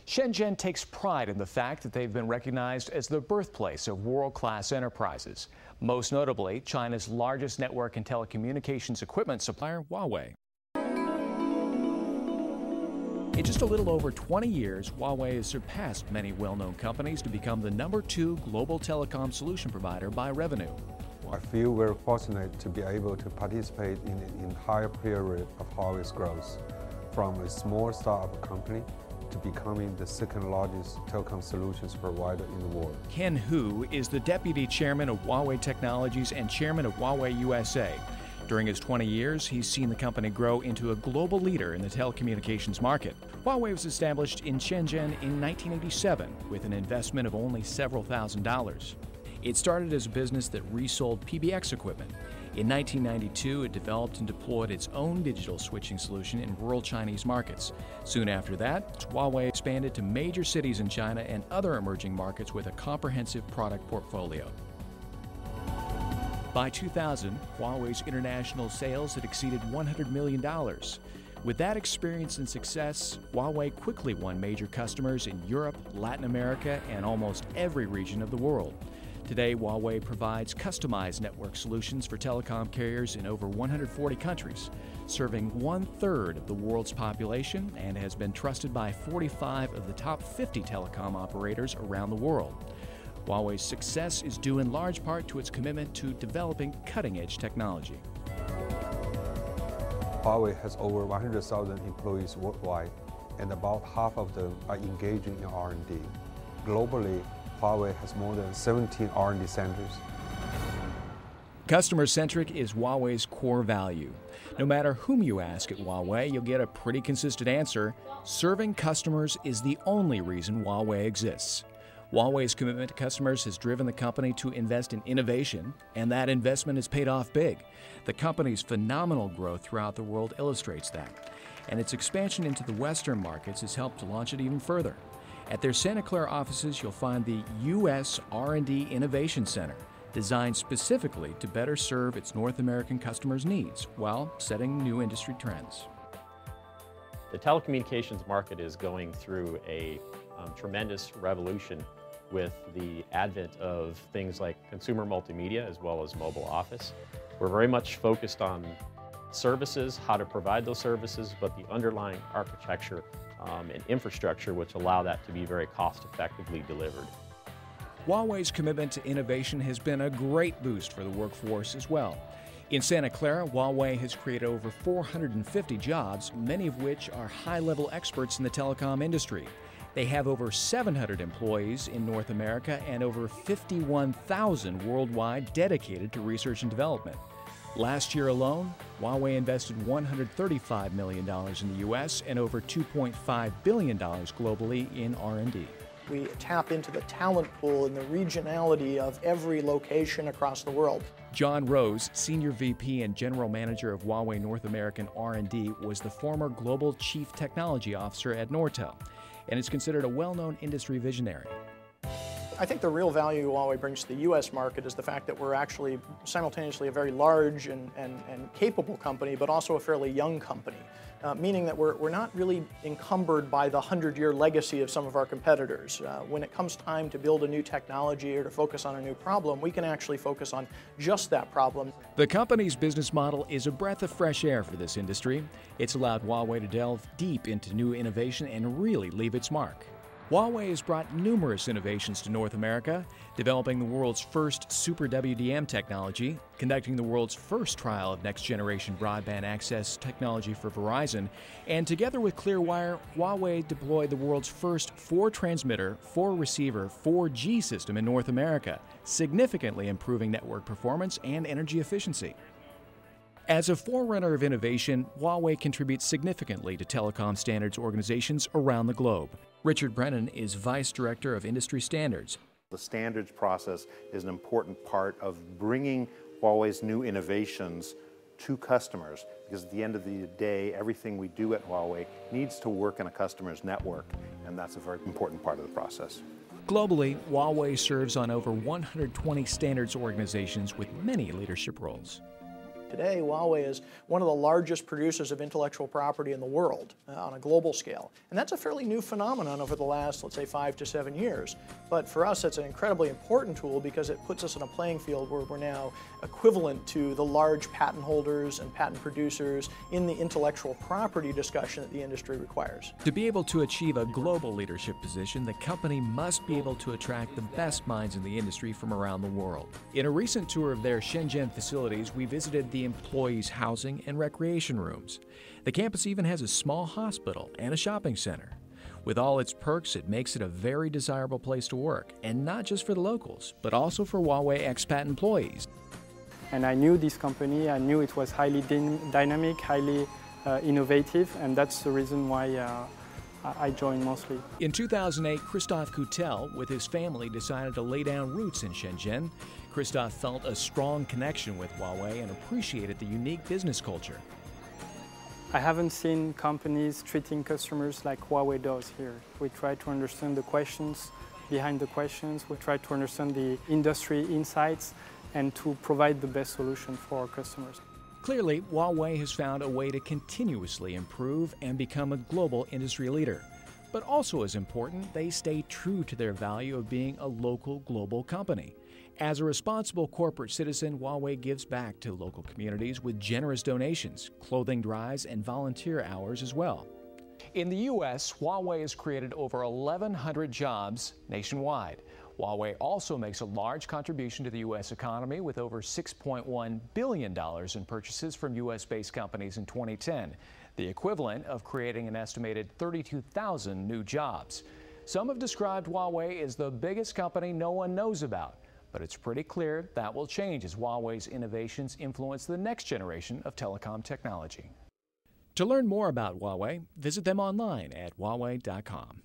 Shenzhen takes pride in the fact that they've been recognized as the birthplace of world-class enterprises, most notably China's largest network and telecommunications equipment supplier, Huawei. In just a little over 20 years, Huawei has surpassed many well-known companies to become the #2 global telecom solution provider by revenue. I feel very fortunate to be able to participate in the entire period of Huawei's growth, from a small startup company to becoming the second largest telecom solutions provider in the world. Ken Hu is the deputy chairman of Huawei Technologies and chairman of Huawei USA. During his 20 years, he's seen the company grow into a global leader in the telecommunications market. Huawei was established in Shenzhen in 1987 with an investment of only several $1,000s. It started as a business that resold PBX equipment. In 1992, it developed and deployed its own digital switching solution in rural Chinese markets. Soon after that, Huawei expanded to major cities in China and other emerging markets with a comprehensive product portfolio. By 2000, Huawei's international sales had exceeded $100 million. With that experience and success, Huawei quickly won major customers in Europe, Latin America, and almost every region of the world. Today, Huawei provides customized network solutions for telecom carriers in over 140 countries, serving 1/3 of the world's population, and has been trusted by 45 of the top 50 telecom operators around the world. Huawei's success is due in large part to its commitment to developing cutting-edge technology. Huawei has over 100,000 employees worldwide, and about half of them are engaging in R&D. Globally, Huawei has more than 17 R&D centers. Customer-centric is Huawei's core value. No matter whom you ask at Huawei, you'll get a pretty consistent answer. Serving customers is the only reason Huawei exists. Huawei's commitment to customers has driven the company to invest in innovation, and that investment has paid off big. The company's phenomenal growth throughout the world illustrates that, and its expansion into the Western markets has helped to launch it even further. At their Santa Clara offices, you'll find the U.S. R&D Innovation Center, designed specifically to better serve its North American customers' needs while setting new industry trends. The telecommunications market is going through a tremendous revolution with the advent of things like consumer multimedia as well as mobile office. We're very much focused on services, how to provide those services, but the underlying architecture and infrastructure which allow that to be very cost-effectively delivered. Huawei's commitment to innovation has been a great boost for the workforce as well. In Santa Clara, Huawei has created over 450 jobs, many of which are high-level experts in the telecom industry. They have over 700 employees in North America and over 51,000 worldwide dedicated to research and development. Last year alone, Huawei invested $135 million in the U.S. and over $2.5 billion globally in R&D. We tap into the talent pool and the regionality of every location across the world. John Rose, Senior VP and General Manager of Huawei North American R&D, was the former Global Chief Technology Officer at Nortel and is considered a well-known industry visionary. I think the real value Huawei brings to the U.S. market is the fact that we're actually simultaneously a very large and capable company, but also a fairly young company, meaning that we're not really encumbered by the 100-year legacy of some of our competitors. When it comes time to build a new technology or to focus on a new problem, we can actually focus on just that problem. The company's business model is a breath of fresh air for this industry. It's allowed Huawei to delve deep into new innovation and really leave its mark. Huawei has brought numerous innovations to North America, developing the world's first Super WDM technology, conducting the world's first trial of next-generation broadband access technology for Verizon, and together with Clearwire, Huawei deployed the world's first 4-transmitter, 4-receiver, 4G system in North America, significantly improving network performance and energy efficiency. As a forerunner of innovation, Huawei contributes significantly to telecom standards organizations around the globe. Richard Brennan is Vice Director of Industry Standards. The standards process is an important part of bringing Huawei's new innovations to customers, because at the end of the day, everything we do at Huawei needs to work in a customer's network, and that's a very important part of the process. Globally, Huawei serves on over 120 standards organizations with many leadership roles. Today, Huawei is one of the largest producers of intellectual property in the world on a global scale. And that's a fairly new phenomenon over the last, let's say, 5 to 7 years. But for us, it's an incredibly important tool because it puts us in a playing field where we're now equivalent to the large patent holders and patent producers in the intellectual property discussion that the industry requires. To be able to achieve a global leadership position, the company must be able to attract the best minds in the industry from around the world. In a recent tour of their Shenzhen facilities, we visited the employees' housing and recreation rooms. The campus even has a small hospital and a shopping center. With all its perks, it makes it a very desirable place to work, and not just for the locals, but also for Huawei expat employees. And I knew this company, I knew it was highly dynamic, highly innovative, and that's the reason why I joined mostly. In 2008, Christophe Coutel, with his family, decided to lay down roots in Shenzhen. Christophe felt a strong connection with Huawei and appreciated the unique business culture. I haven't seen companies treating customers like Huawei does here. We try to understand the questions behind the questions, we try to understand the industry insights, and to provide the best solution for our customers. Clearly, Huawei has found a way to continuously improve and become a global industry leader. But also as important, they stay true to their value of being a local global company. As a responsible corporate citizen, Huawei gives back to local communities with generous donations, clothing drives, and volunteer hours as well. In the U.S., Huawei has created over 1,100 jobs nationwide. Huawei also makes a large contribution to the U.S. economy with over $6.1 billion in purchases from U.S.-based companies in 2010, the equivalent of creating an estimated 32,000 new jobs. Some have described Huawei as the biggest company no one knows about, but it's pretty clear that will change as Huawei's innovations influence the next generation of telecom technology. To learn more about Huawei, visit them online at Huawei.com.